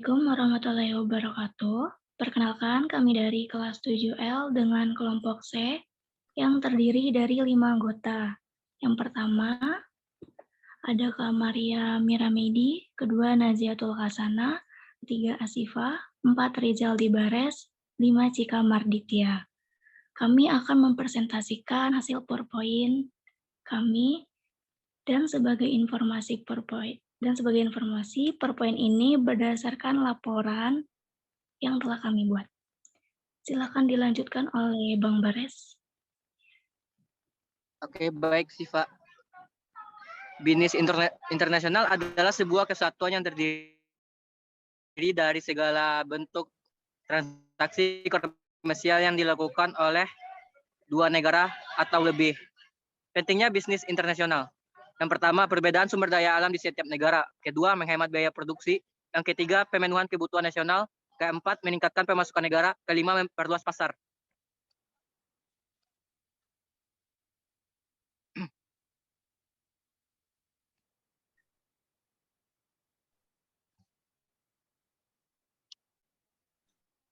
Assalamualaikum warahmatullahi wabarakatuh. Perkenalkan, kami dari kelas 7L dengan kelompok C yang terdiri dari 5 anggota. Yang pertama ada Kak Maria Miramedi, kedua Naziatul Hasana, ketiga Asifah, empat Rizal Dibares, lima Cika Marditya. Kami akan mempresentasikan hasil PowerPoint kami dan sebagai informasi PowerPoint ini berdasarkan laporan yang telah kami buat. Silakan dilanjutkan oleh Bang Bares. Oke, baik Siva. Bisnis internasional adalah sebuah kesatuan yang terdiri dari segala bentuk transaksi komersial yang dilakukan oleh dua negara atau lebih. Pentingnya bisnis internasional. Yang pertama, perbedaan sumber daya alam di setiap negara. Kedua, menghemat biaya produksi. Yang ketiga, pemenuhan kebutuhan nasional. Keempat, meningkatkan pemasukan negara. Kelima, memperluas pasar.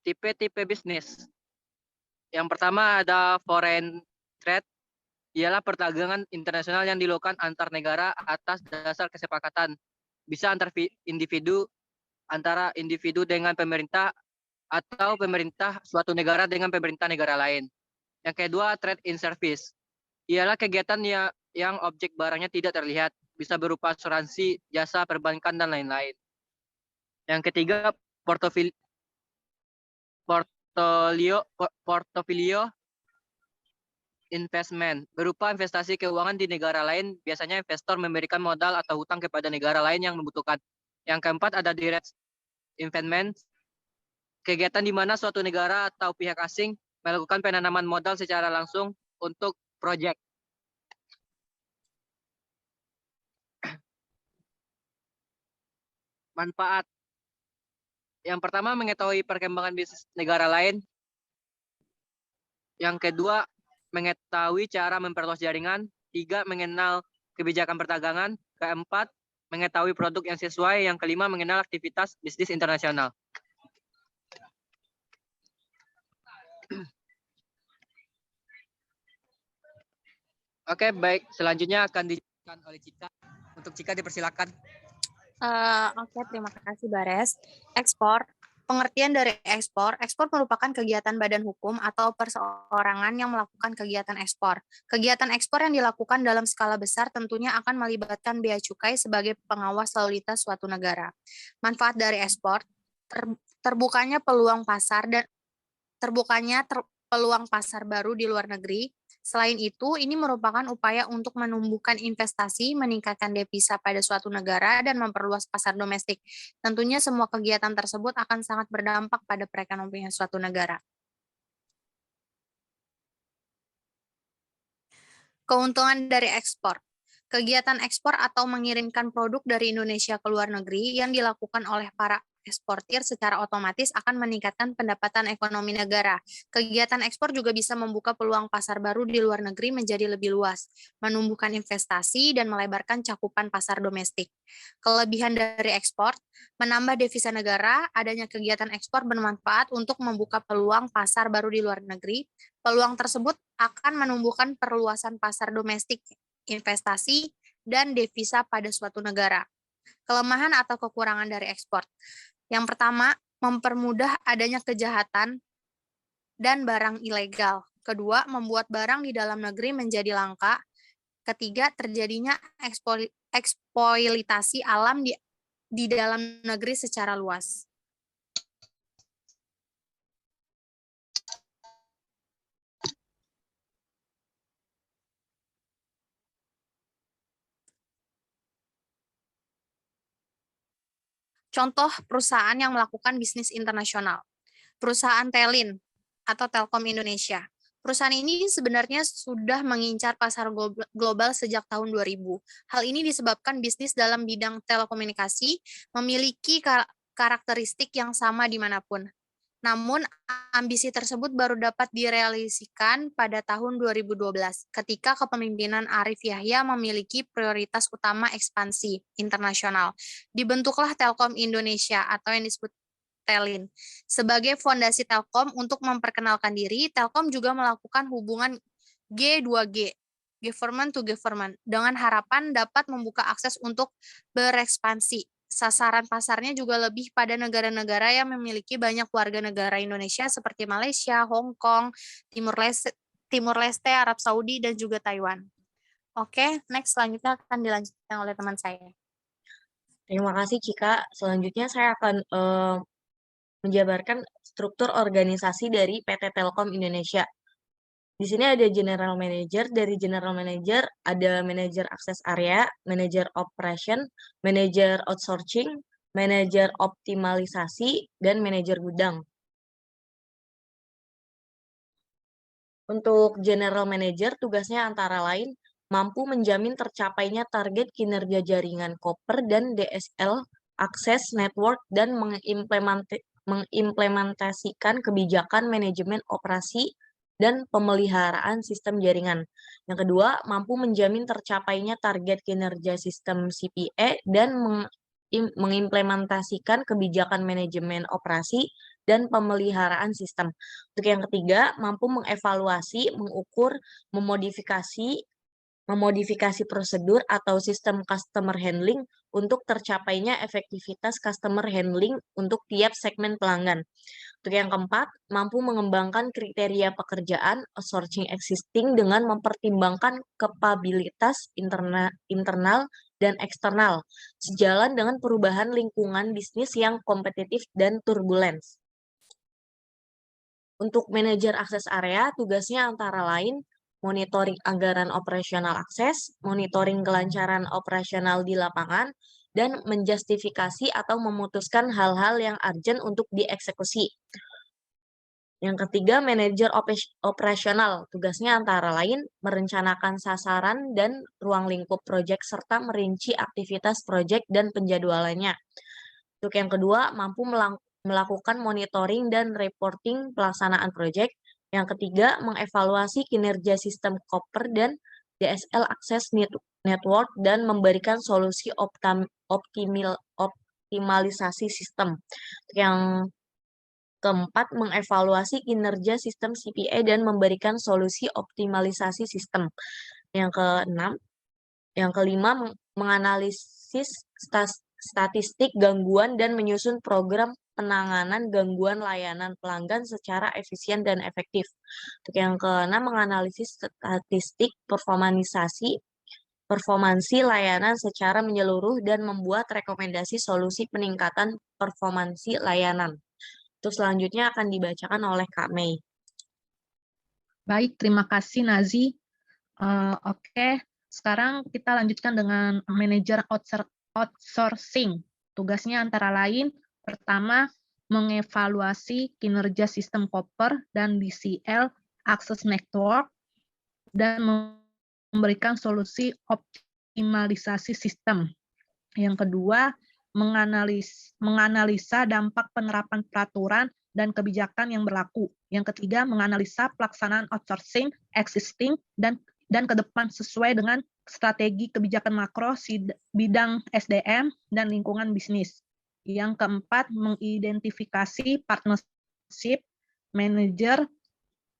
Tipe-tipe bisnis. Yang pertama ada foreign trade, ialah perdagangan internasional yang dilakukan antar negara atas dasar kesepakatan. Bisa antar individu, antara individu dengan pemerintah, atau pemerintah suatu negara dengan pemerintah negara lain. Yang kedua, trade in service. Ialah kegiatan yang objek barangnya tidak terlihat, bisa berupa asuransi, jasa, perbankan, dan lain-lain. Yang ketiga, portofolio investment, berupa investasi keuangan di negara lain. Biasanya investor memberikan modal atau hutang kepada negara lain yang membutuhkan. Yang keempat ada direct investment, kegiatan di mana suatu negara atau pihak asing melakukan penanaman modal secara langsung untuk proyek. Manfaat. Yang pertama, mengetahui perkembangan bisnis negara lain. Yang kedua, mengetahui cara memperluas jaringan. Tiga, mengenal kebijakan perdagangan. Keempat, mengetahui produk yang sesuai. Yang kelima, mengenal aktivitas bisnis internasional. Oke, baik. Selanjutnya akan dijelaskan oleh Cika. Untuk Cika dipersilakan. Oke, terima kasih Bares. Ekspor. Pengertian dari ekspor merupakan kegiatan badan hukum atau perseorangan yang melakukan kegiatan ekspor. Kegiatan ekspor yang dilakukan dalam skala besar tentunya akan melibatkan bea cukai sebagai pengawas lalu lintas suatu negara. Manfaat dari ekspor, terbukanya peluang pasar dan peluang pasar baru di luar negeri. Selain itu, ini merupakan upaya untuk menumbuhkan investasi, meningkatkan devisa pada suatu negara, dan memperluas pasar domestik. Tentunya semua kegiatan tersebut akan sangat berdampak pada perekonomian suatu negara. Keuntungan dari ekspor. Kegiatan ekspor atau mengirimkan produk dari Indonesia ke luar negeri yang dilakukan oleh para eksportir secara otomatis akan meningkatkan pendapatan ekonomi negara. Kegiatan ekspor juga bisa membuka peluang pasar baru di luar negeri menjadi lebih luas, menumbuhkan investasi dan melebarkan cakupan pasar domestik. Kelebihan dari ekspor, menambah devisa negara, adanya kegiatan ekspor bermanfaat untuk membuka peluang pasar baru di luar negeri. Peluang tersebut akan menumbuhkan perluasan pasar domestik, investasi, dan devisa pada suatu negara. Kelemahan atau kekurangan dari ekspor. Yang pertama, mempermudah adanya kejahatan dan barang ilegal. Kedua, membuat barang di dalam negeri menjadi langka. Ketiga, terjadinya eksploitasi alam di dalam negeri secara luas. Contoh perusahaan yang melakukan bisnis internasional. Perusahaan Telin atau Telkom Indonesia. Perusahaan ini sebenarnya sudah mengincar pasar global sejak tahun 2000. Hal ini disebabkan bisnis dalam bidang telekomunikasi memiliki karakteristik yang sama dimanapun. Namun, ambisi tersebut baru dapat direalisasikan pada tahun 2012 ketika kepemimpinan Arif Yahya memiliki prioritas utama ekspansi internasional. Dibentuklah Telkom Indonesia atau yang disebut Telin. Sebagai fondasi Telkom untuk memperkenalkan diri, Telkom juga melakukan hubungan G2G, Government to Government, dengan harapan dapat membuka akses untuk berekspansi. Sasaran pasarnya juga lebih pada negara-negara yang memiliki banyak warga negara Indonesia seperti Malaysia, Hong Kong, Timur Leste, Arab Saudi, dan juga Taiwan. Oke, next selanjutnya akan dilanjutkan oleh teman saya. Terima kasih, Cika. Selanjutnya saya akan menjabarkan struktur organisasi dari PT Telkom Indonesia. Di sini ada General Manager. Dari General Manager ada Manager Akses Area, Manager Operation, Manager Outsourcing, Manager Optimalisasi, dan Manager Gudang. Untuk General Manager, tugasnya antara lain mampu menjamin tercapainya target kinerja jaringan koper dan DSL, akses network, dan mengimplementasikan kebijakan manajemen operasi dan pemeliharaan sistem jaringan. Yang kedua, mampu menjamin tercapainya target kinerja sistem CPE dan mengimplementasikan kebijakan manajemen operasi dan pemeliharaan sistem. Untuk yang ketiga, mampu mengevaluasi, mengukur, memodifikasi prosedur atau sistem customer handling untuk tercapainya efektivitas customer handling untuk tiap segmen pelanggan. Untuk yang keempat, mampu mengembangkan kriteria pekerjaan outsourcing existing dengan mempertimbangkan kapabilitas internal dan eksternal, sejalan dengan perubahan lingkungan bisnis yang kompetitif dan turbulens. Untuk manajer akses area, tugasnya antara lain monitoring anggaran operasional akses, monitoring kelancaran operasional di lapangan, dan menjustifikasi atau memutuskan hal-hal yang urgent untuk dieksekusi. Yang ketiga, manajer operasional. Tugasnya antara lain merencanakan sasaran dan ruang lingkup proyek serta merinci aktivitas proyek dan penjadwalannya. Untuk yang kedua, mampu melakukan monitoring dan reporting pelaksanaan proyek. Yang ketiga, mengevaluasi kinerja sistem koper dan DSL akses network dan memberikan solusi optimalisasi sistem. Untuk yang keempat, mengevaluasi kinerja sistem CPE dan memberikan solusi optimalisasi sistem. Yang kelima, menganalisis statistik gangguan dan menyusun program penanganan gangguan layanan pelanggan secara efisien dan efektif. Untuk yang keenam, menganalisis statistik performansi layanan secara menyeluruh dan membuat rekomendasi solusi peningkatan performansi layanan. Terus selanjutnya akan dibacakan oleh Kak Mei. Baik, terima kasih Nazi. Oke, sekarang kita lanjutkan dengan manajer outsourcing. Tugasnya antara lain, pertama, mengevaluasi kinerja sistem koper dan DCL akses network dan memberikan solusi optimalisasi sistem. Yang kedua, menganalisa dampak penerapan peraturan dan kebijakan yang berlaku. Yang ketiga, menganalisa pelaksanaan outsourcing existing dan ke depan sesuai dengan strategi kebijakan makro bidang SDM dan lingkungan bisnis. Yang keempat, mengidentifikasi partnership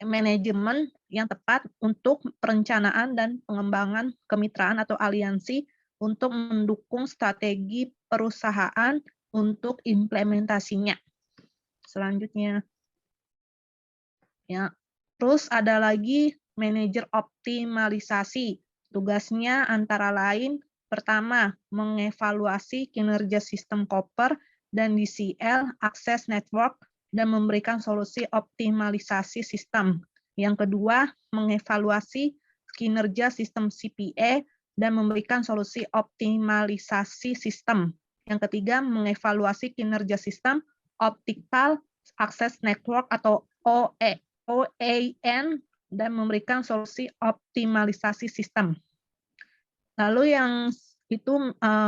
manajemen yang tepat untuk perencanaan dan pengembangan kemitraan atau aliansi untuk mendukung strategi perusahaan untuk implementasinya. Selanjutnya, ya, terus ada lagi manajer optimalisasi. Tugasnya antara lain, pertama, mengevaluasi kinerja sistem koper dan DCL akses network dan memberikan solusi optimalisasi sistem. Yang kedua, mengevaluasi kinerja sistem CPE dan memberikan solusi optimalisasi sistem. Yang ketiga, mengevaluasi kinerja sistem optical access network atau OAN dan memberikan solusi optimalisasi sistem. Lalu yang itu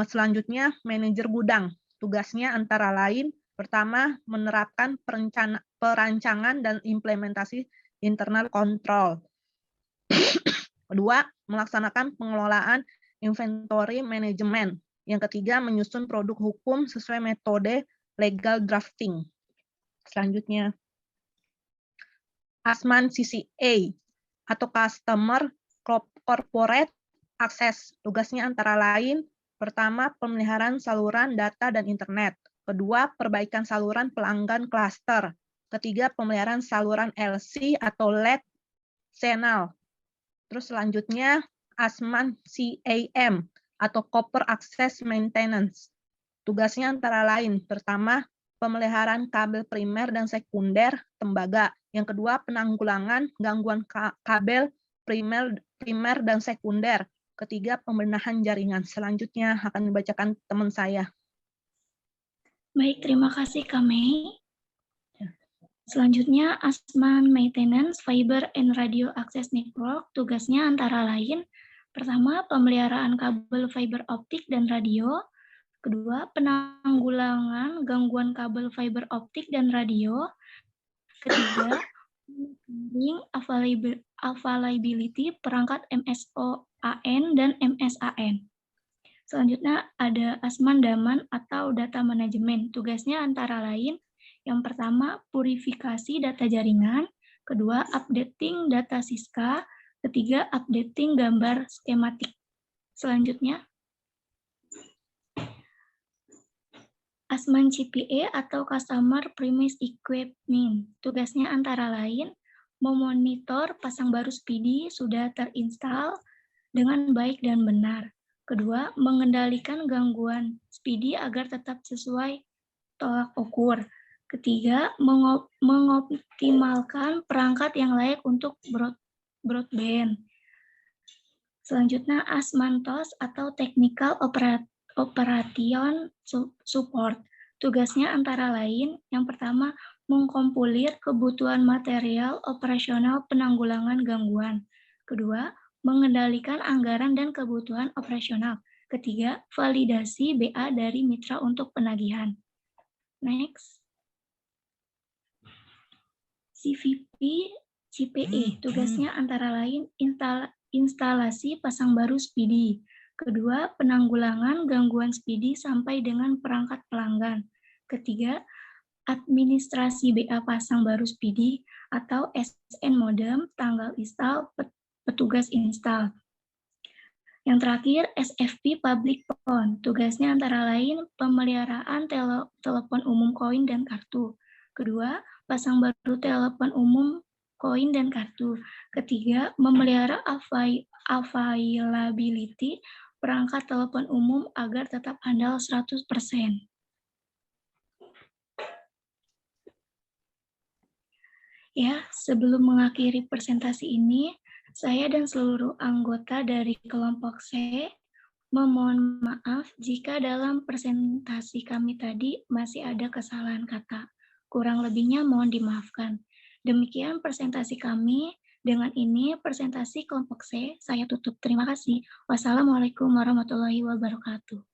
selanjutnya manajer gudang. Tugasnya antara lain, Pertama, menerapkan perancangan dan implementasi internal control. Kedua, melaksanakan pengelolaan inventory management. Yang ketiga, menyusun produk hukum sesuai metode legal drafting. Selanjutnya, ASMAN CCA atau Customer Corporate Access. Tugasnya antara lain, pertama, pemeliharaan saluran data dan internet. Kedua, perbaikan saluran pelanggan klaster. Ketiga, pemeliharaan saluran LC atau LED channel. Terus selanjutnya, ASMAN CAM atau Copper Access Maintenance. Tugasnya antara lain, pertama, pemeliharaan kabel primer dan sekunder tembaga. Yang kedua, penanggulangan gangguan kabel primer dan sekunder. Ketiga, pembenahan jaringan. Selanjutnya akan dibacakan teman saya. Baik, terima kasih Kak Mei. Selanjutnya, ASMAN Maintenance Fiber and Radio Access Network. Tugasnya antara lain, pertama, pemeliharaan kabel fiber optik dan radio. Kedua, penanggulangan gangguan kabel fiber optik dan radio. Ketiga, availability perangkat MSOAN dan MSAN. Selanjutnya ada ASMAN Daman atau Data Management. Tugasnya antara lain, yang pertama, purifikasi data jaringan. Kedua, updating data Siska. Ketiga, updating gambar skematik. Selanjutnya, ASMAN CPE atau Customer Premise Equipment. Tugasnya antara lain, memonitor pasang baru SPIDI sudah terinstal dengan baik dan benar. Kedua, mengendalikan gangguan SPIDI agar tetap sesuai tolak ukur. Ketiga, mengoptimalkan perangkat yang layak untuk broadband. Selanjutnya, ASMAN TOS atau Technical Operation Support. Tugasnya antara lain, yang pertama, mengkompilir kebutuhan material operasional penanggulangan gangguan. Kedua, mengendalikan anggaran dan kebutuhan operasional. Ketiga, validasi BA dari mitra untuk penagihan. Next. CVP CPE, tugasnya antara lain instalasi pasang baru SPIDI. Kedua, penanggulangan gangguan SPIDI sampai dengan perangkat pelanggan. Ketiga, administrasi BA pasang baru SPIDI atau SN modem, tanggal install, petugas install. Yang terakhir, SFP Public Phone. Tugasnya antara lain pemeliharaan telepon umum koin dan kartu. Kedua, pasang baru telepon umum koin dan kartu. Ketiga, memelihara availability perangkat telepon umum agar tetap handal 100%. Ya, sebelum mengakhiri presentasi ini, saya dan seluruh anggota dari kelompok C memohon maaf jika dalam presentasi kami tadi masih ada kesalahan kata. Kurang lebihnya mohon dimaafkan. Demikian presentasi kami. Dengan ini presentasi kelompok C saya tutup. Terima kasih. Wassalamualaikum warahmatullahi wabarakatuh.